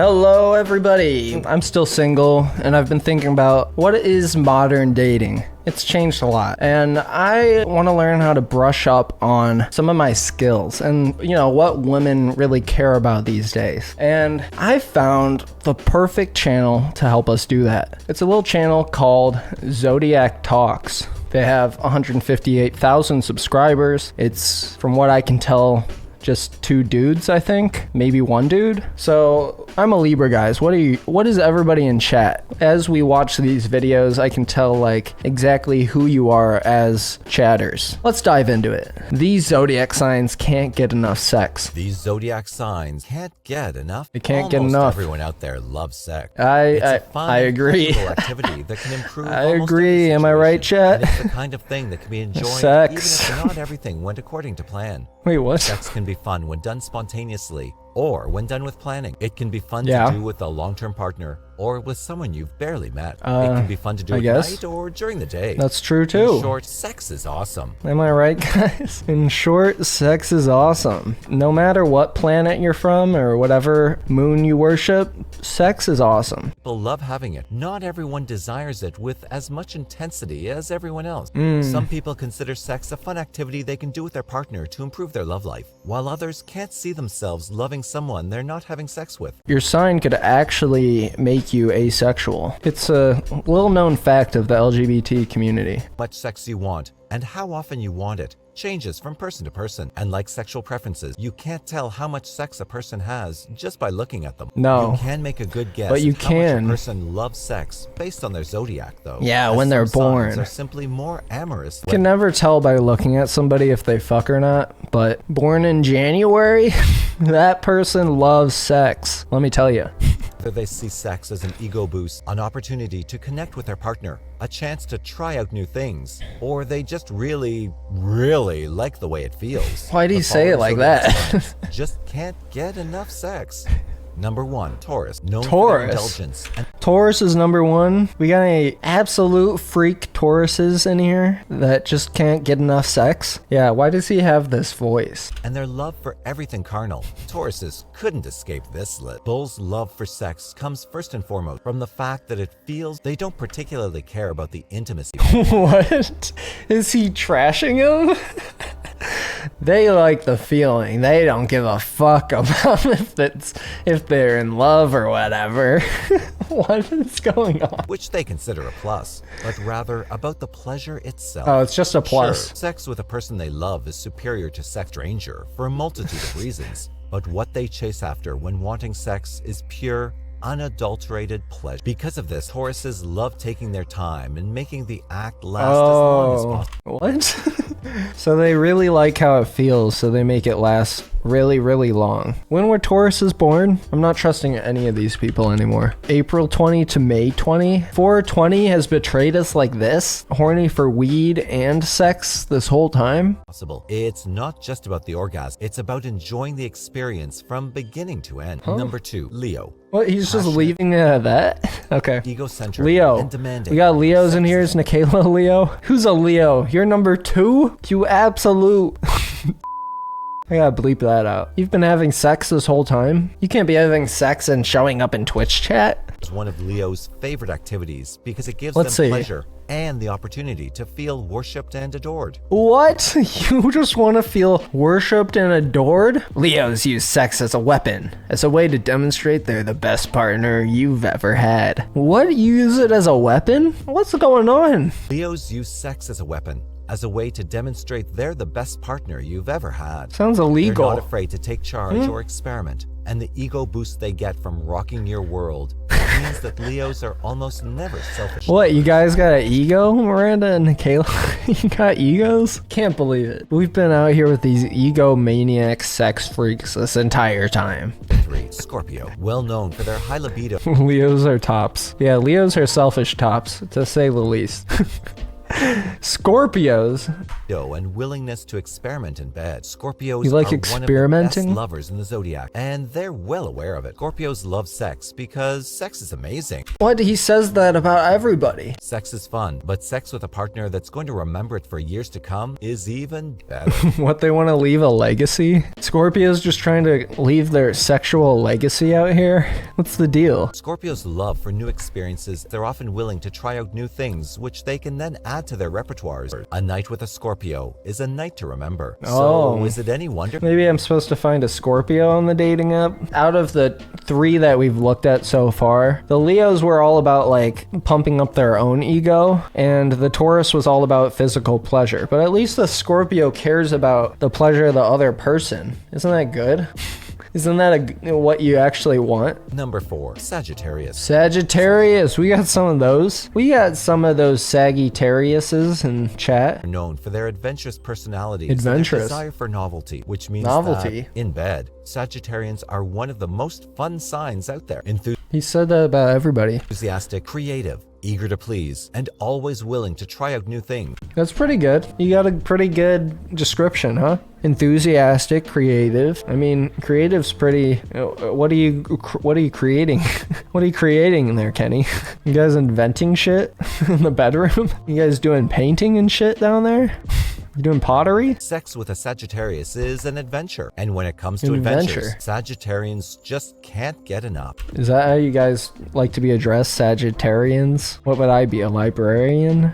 Hello everybody, I'm still single and I've been thinking about what is modern dating. It's changed a lot and I want to learn how to brush up on some of my skills and what women really care about these days. And I found the perfect channel to help us do that. It's a little channel called Zodiac Talks. They have 158,000 subscribers. It's, from what I can tell, just two dudes, I think, maybe one dude. So I'm a Libra, guys. What is everybody in chat? As we watch these videos, I can tell exactly who you are as chatters. Let's dive into it. These zodiac signs can't get enough sex. These zodiac signs can't get enough. They can't get enough. Everyone out there loves sex. I agree. Activity that can improve. I agree. Am I right, chat? And it's the kind of thing that can be enjoyed Sex. even if not everything went according to plan. Wait, what? Sex can be fun when done spontaneously or when done with planning. It can be fun to do with a long-term partner or with someone you've barely met. It can be fun to do at night or during the day. That's true too. In short, sex is awesome. Am I right, guys? In short, sex is awesome. No matter what planet you're from or whatever moon you worship, sex is awesome. People love having it. Not everyone desires it with as much intensity as everyone else. Some people consider sex a fun activity they can do with their partner to improve their love life, while others can't see themselves loving someone they're not having sex with. Your sign could actually make you asexual. It's a little-known fact of the LGBT community. How much sex you want and how often you want it changes from person to person, and like sexual preferences, you can't tell how much sex a person has just by looking at them. No. You can make a good guess but you how can. much a person loves sex based on their zodiac, though. Yeah, when they're born. Signs are simply more amorous. You can never tell by looking at somebody if they fuck or not, but born in January, that person loves sex. Let me tell you. Whether they see sex as an ego boost, an opportunity to connect with their partner, a chance to try out new things, or they just really like the way it feels. Why do you say it like that? Just can't get enough sex. Number 1, Taurus. Known for their Taurus. indulgence. And Taurus is number 1. We got any absolute freak Tauruses in here that just can't get enough sex? Yeah, why does he have this voice? and their love for everything carnal. Tauruses couldn't escape this list. Bulls' love for sex comes first and foremost from the fact that it feels they don't particularly care about the intimacy. What? Is he trashing him? They like the feeling. They don't give a fuck about if they're in love or whatever. What is going on? Which they consider a plus, but rather about the pleasure itself. Oh, it's just a plus. Sure, sex with a person they love is superior to sex stranger for a multitude of reasons, but what they chase after when wanting sex is pure, unadulterated pleasure. Because of this, Tauruses love taking their time and making the act last as long as possible. What? So they really like how it feels, so they make it last really long. When were Tauruses born? I'm not trusting any of these people anymore. April 20 to May 20? 420 has betrayed us like this? Horny for weed and sex this whole time? It's not just about the orgasm, it's about enjoying the experience from beginning to end. Number 2, Leo. What, he's just leaving it at that? Okay. Egocentric Leo. and demanding. We got Leos in here. Is Nikayla a Leo? Who's a Leo? You're number 2? You absolute... I gotta bleep that out. You've been having sex this whole time? You can't be having sex and showing up in Twitch chat? It's one of Leo's favorite activities because it gives Let's them see. pleasure and the opportunity to feel worshipped and adored. What? You just want to feel worshipped and adored? Leos use sex as a weapon, as a way to demonstrate they're the best partner you've ever had. What? You use it as a weapon? What's going on? Leos use sex as a weapon, as a way to demonstrate they're the best partner you've ever had. Sounds illegal. They're not afraid to take charge or experiment, and the ego boost they get from rocking your world means that Leos are almost never selfish. What, you guys got an ego, Miranda and Nikayla? You got egos? Can't believe it. We've been out here with these egomaniac sex freaks this entire time. 3, Scorpio. Well known for their high libido. Leos are tops. Yeah, Leos are selfish tops, to say the least. Scorpios. And willingness to experiment in bed. Scorpios You like are experimenting? one of the best lovers in the Zodiac, and they're well aware of it. Scorpios love sex because sex is amazing. What? He says that about everybody. Sex is fun, but sex with a partner that's going to remember it for years to come is even better. What, they want to leave a legacy? Scorpios just trying to leave their sexual legacy out here? What's the deal? Scorpios' love for new experiences, they're often willing to try out new things, which they can then add to their repertoires. A night with a Scorpio is a night to remember. So is it any wonder? Maybe I'm supposed to find a Scorpio on the dating app? Out of the 3 that we've looked at so far, the Leos were all about like pumping up their own ego, and the Taurus was all about physical pleasure. But at least the Scorpio cares about the pleasure of the other person. Isn't that good? Isn't that what you actually want? Number 4, Sagittarius. Sagittarius, we got some of those. We got some of those Sagittariuses in chat. Known for their adventurous personalities Adventurous. and their desire for novelty, which means Novelty. that in bed, Sagittarians are one of the most fun signs out there. He said that about everybody. Enthusiastic, creative, eager to please, and always willing to try out new things. That's pretty good. You got a pretty good description, huh? Enthusiastic, creative. I mean, creative's pretty. What are you creating? What are you creating in there, Kenny? You guys inventing shit in the bedroom? You guys doing painting and shit down there? You doing pottery? Sex with a Sagittarius is an adventure, and when it comes to adventures, Sagittarians just can't get enough. Is that how you guys like to be addressed, Sagittarians? What would I be, a librarian?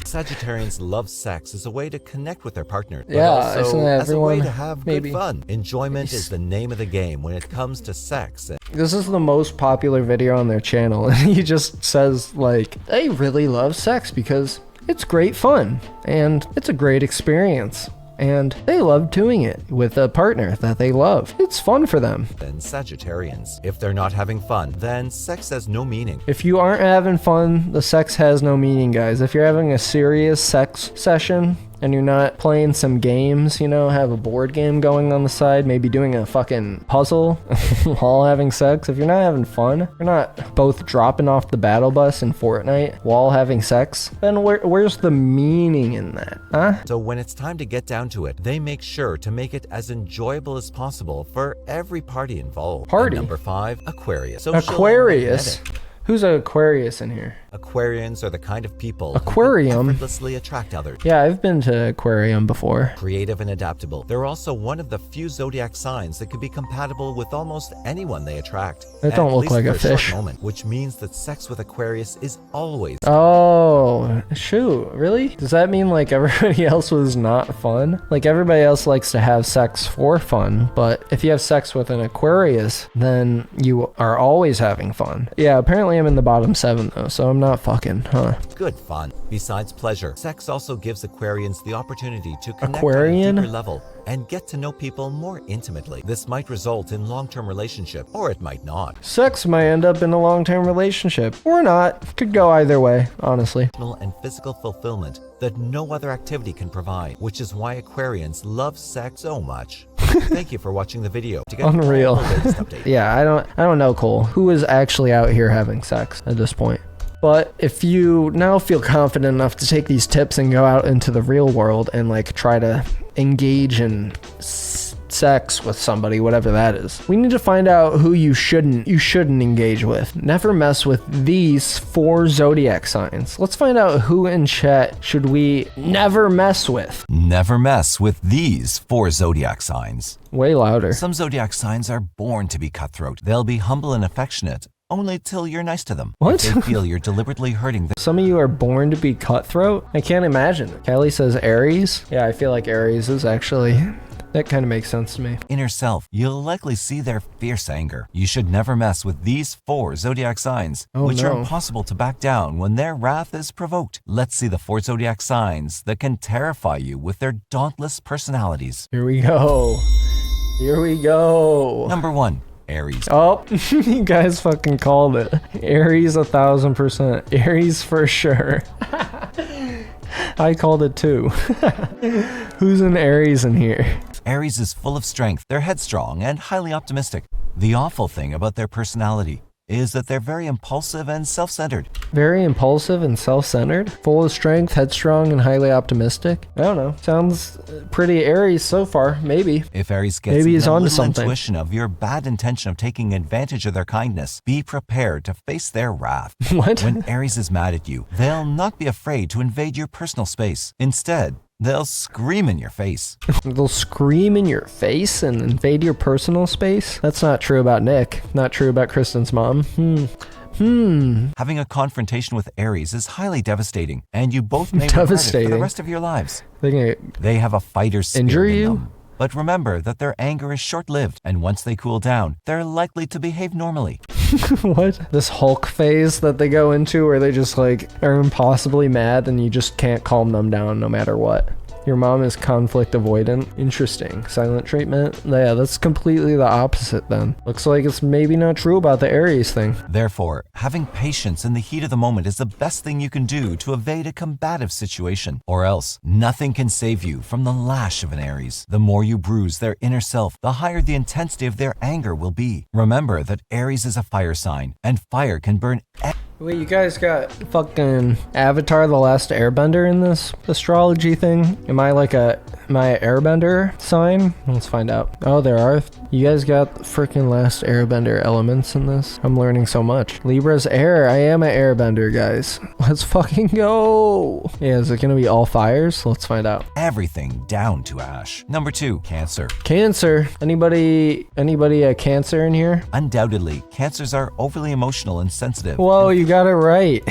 Sagittarians love sex as a way to connect with their partner, but Yeah, also isn't that as a way everyone? to have Maybe. good fun. Enjoyment is the name of the game when it comes to sex. This is the most popular video on their channel, and he just says, like, they really love sex because it's great fun, and it's a great experience, and they love doing it with a partner that they love. It's fun for them. Than Sagittarians. If they're not having fun, then sex has no meaning. If you aren't having fun, the sex has no meaning, guys. If you're having a serious sex session, and you're not playing some games, you know, have a board game going on the side, maybe doing a fucking puzzle while having sex. If you're not having fun, you're not both dropping off the battle bus in Fortnite while having sex, then where's the meaning in that, huh? So when it's time to get down to it, they make sure to make it as enjoyable as possible for every party involved. Party? And number 5, Aquarius. Social and Aquarius? magnetic. Who's an Aquarius in here? Aquarians are the kind of people Aquarium? who can effortlessly attract others. Yeah, I've been to Aquarium before. Creative and adaptable. They're also one of the few Zodiac signs that can be compatible with almost anyone they attract. They don't At look least like a for short fish. moment, which means that sex with Aquarius is always. Oh, shoot, really? Does that mean like everybody else was not fun? Like everybody else likes to have sex for fun, but if you have sex with an Aquarius, then you are always having fun. Yeah, apparently I'm in the bottom 7 though, so I'm not fucking, huh? Good fun. Besides pleasure, sex also gives Aquarians the opportunity to connect Aquarian? on a deeper level and get to know people more intimately. This might result in long-term relationship, or it might not. Sex might end up in a long-term relationship, or not. Could go either way, honestly. And physical fulfillment that no other activity can provide, which is why Aquarians love sex so much. Thank you for watching the video. To get Unreal. all the latest updates. Yeah, I don't know, Cole. Who is actually out here having sex at this point? But if you now feel confident enough to take these tips and go out into the real world and like try to engage in sex with somebody, whatever that is, we need to find out who you shouldn't engage with. Never mess with these 4 zodiac signs. Let's find out who in chat should we never mess with. Never mess with these 4 Zodiac signs. Way louder. Some Zodiac signs are born to be cutthroat. They'll be humble and affectionate, only till you're nice to them. What? If they feel you're deliberately hurting them. Some of you are born to be cutthroat? I can't imagine. Kelly says Aries. Yeah, I feel like Aries is actually... That kind of makes sense to me. Inner self, you'll likely see their fierce anger. You should never mess with these 4 Zodiac signs, which are impossible to back down when their wrath is provoked. Let's see the 4 Zodiac signs that can terrify you with their dauntless personalities. Here we go. Here we go. Number 1. Aries. Oh, you guys fucking called it. Aries 1000%. Aries for sure. I called it too. Who's an Aries in here? Aries is full of strength. They're headstrong and highly optimistic. The awful thing about their personality is that they're very impulsive and self-centered. Very impulsive and self-centered, full of strength, headstrong, and highly optimistic. I don't know. Sounds pretty Aries so far. Maybe. If Aries gets Maybe he's even a onto little something. intuition of your bad intention of taking advantage of their kindness, be prepared to face their wrath. What? When Aries is mad at you, they'll not be afraid to invade your personal space. Instead, they'll scream in your face. They'll scream in your face and invade your personal space? That's not true about Nick. Not true about Kristen's mom. Having a confrontation with Aries is highly devastating, and you both may regret it for the rest of your lives. They have a fighter's spirit in them. But remember that their anger is short-lived, and once they cool down, they're likely to behave normally. What? This Hulk phase that they go into where they just like are impossibly mad and you just can't calm them down no matter what. Your mom is conflict avoidant. Interesting. Silent treatment. Yeah, that's completely the opposite then. Looks like it's maybe not true about the Aries thing. Therefore, having patience in the heat of the moment is the best thing you can do to evade a combative situation. Or else, nothing can save you from the lash of an Aries. The more you bruise their inner self, the higher the intensity of their anger will be. Remember that Aries is a fire sign, and fire can burn. Wait, you guys got fucking Avatar The Last Airbender in this astrology thing? Am I an airbender sign? Let's find out. Oh, there are. You guys got freaking Last Airbender elements in this? I'm learning so much. Libra's air. I am an airbender, guys. Let's fucking go. Yeah, is it gonna be all fires? Let's find out. Everything down to ash. Number 2, Cancer. Cancer. Anybody a Cancer in here? Undoubtedly, Cancers are overly emotional and sensitive. Whoa, you got it right.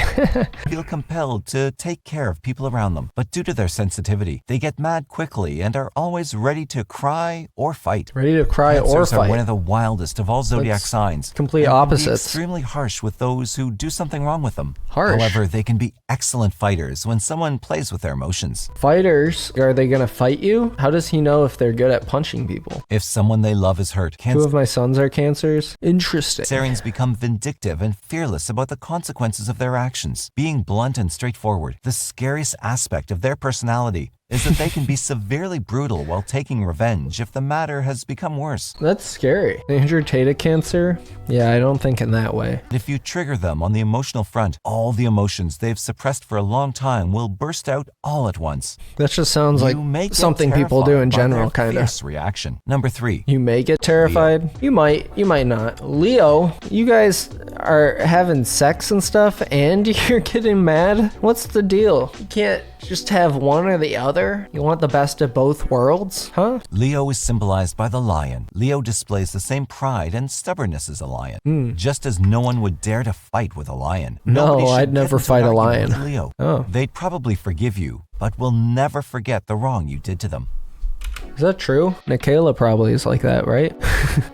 Feel compelled to take care of people around them, but due to their sensitivity, they get mad quickly and are always ready to cry or fight. Ready to cry or Cancers fight. are one of the wildest of all zodiac signs. Complete and opposites. Can be extremely harsh with those who do something wrong with them. Harsh. However, they can be excellent fighters when someone plays with their emotions. Fighters? Are they gonna fight you? How does he know if they're good at punching people? If someone they love is hurt, 2 of my sons are Cancers. Interesting. Cancerians become vindictive and fearless about the consequences of their actions. Being blunt and straightforward, the scariest aspect of their personality is that they can be severely brutal while taking revenge if the matter has become worse. That's scary. Andrew Tate a Cancer? Yeah, I don't think in that way. If you trigger them on the emotional front, all the emotions they've suppressed for a long time will burst out all at once. That just sounds You like may get something people do in terrified by general, their kind of. fierce reaction. Number 3. You may get terrified. You might not. Leo, you guys are having sex and stuff and you're getting mad? What's the deal? You can't just have one or the other? You want the best of both worlds? Huh? Leo is symbolized by the lion. Leo displays the same pride and stubbornness as a lion. Just as no one would dare to fight with a lion. Nobody should I'd get never into fight an a argument lion. with Leo. Oh. They'd probably forgive you, but will never forget the wrong you did to them. Is that true? Nikayla probably is like that, right?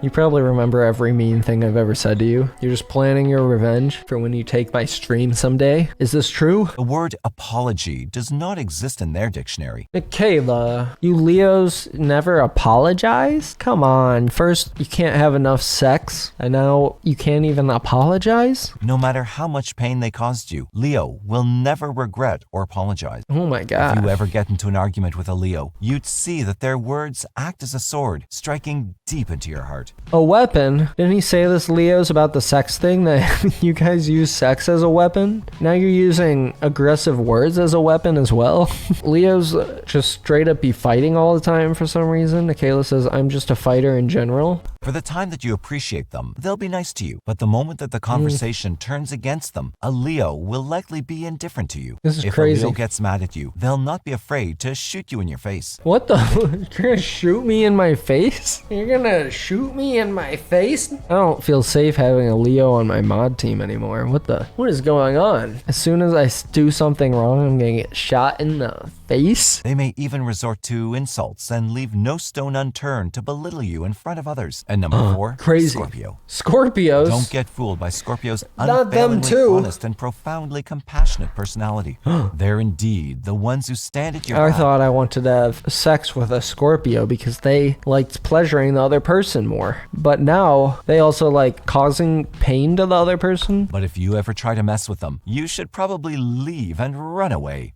You probably remember every mean thing I've ever said to you. You're just planning your revenge for when you take my stream someday. Is this true? The word apology does not exist in their dictionary. Nikayla, you Leos never apologize? Come on. First, you can't have enough sex, and now you can't even apologize? No matter how much pain they caused you, Leo will never regret or apologize. Oh my god. If you ever get into an argument with a Leo, you'd see that their words act as a sword, striking deep into your heart. A weapon? Didn't he say this, Leo's, about the sex thing, that you guys use sex as a weapon? Now you're using aggressive words as a weapon as well? Leo's just straight up be fighting all the time for some reason. Nikayla says, I'm just a fighter in general. For the time that you appreciate them, they'll be nice to you. But the moment that the conversation turns against them, a Leo will likely be indifferent to you. This is if crazy. a Leo gets mad at you, they'll not be afraid to shoot you in your face. What the? You're gonna shoot me in my face? You're gonna shoot me in my face? I don't feel safe having a Leo on my mod team anymore. What is going on? As soon as I do something wrong, I'm gonna get shot in the face? They may even resort to insults and leave no stone unturned to belittle you in front of others. And number 4, Crazy. Scorpio. Scorpios? Don't get fooled by Scorpio's Not them unfailingly too. honest and profoundly compassionate personality. They're indeed the ones who stand at your I back. thought I wanted to have sex with a Scorpio because they liked pleasuring the other person more. But now they also like causing pain to the other person. But if you ever try to mess with them, you should probably leave and run away.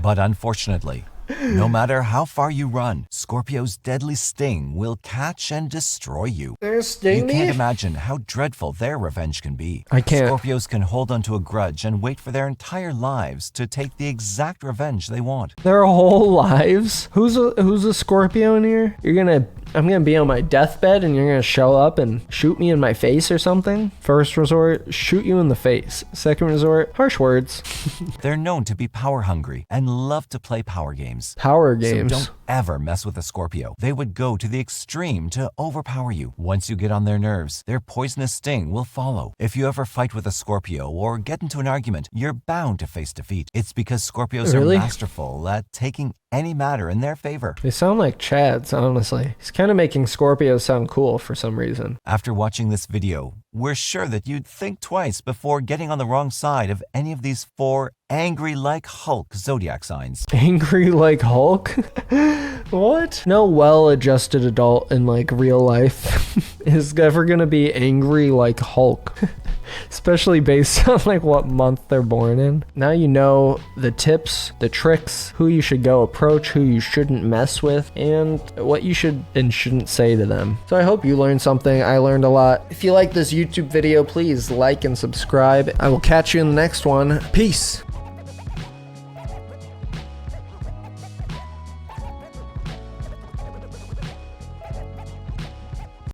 But unfortunately, No matter how far you run, Scorpio's deadly sting will catch and destroy you. They're sting You can't me? imagine how dreadful their revenge can be. I can't. Scorpios can hold onto a grudge and wait for their entire lives to take the exact revenge they want. Their whole lives? Who's a Scorpio in here? I'm gonna be on my deathbed and you're gonna show up and shoot me in my face or something? First resort, shoot you in the face. Second resort, harsh words. They're known to be power hungry and love to play power games. Power games. So don't ever mess with a Scorpio. They would go to the extreme to overpower you. Once you get on their nerves, their poisonous sting will follow. If you ever fight with a Scorpio or get into an argument, you're bound to face defeat. It's because Scorpios Really? are masterful at taking any matter in their favor. They sound like Chads, honestly. He's kind of making Scorpios sound cool for some reason. After watching this video, we're sure that you'd think twice before getting on the wrong side of any of these 4 angry like Hulk zodiac signs. Angry like Hulk? What? No well-adjusted adult in like real life is ever gonna be angry like Hulk. Especially based on like what month they're born in. Now you know the tips, the tricks, who you should go approach, who you shouldn't mess with, and what you should and shouldn't say to them. So I hope you learned something. I learned a lot. If you like this YouTube video, please like and subscribe. I will catch you in the next one. Peace.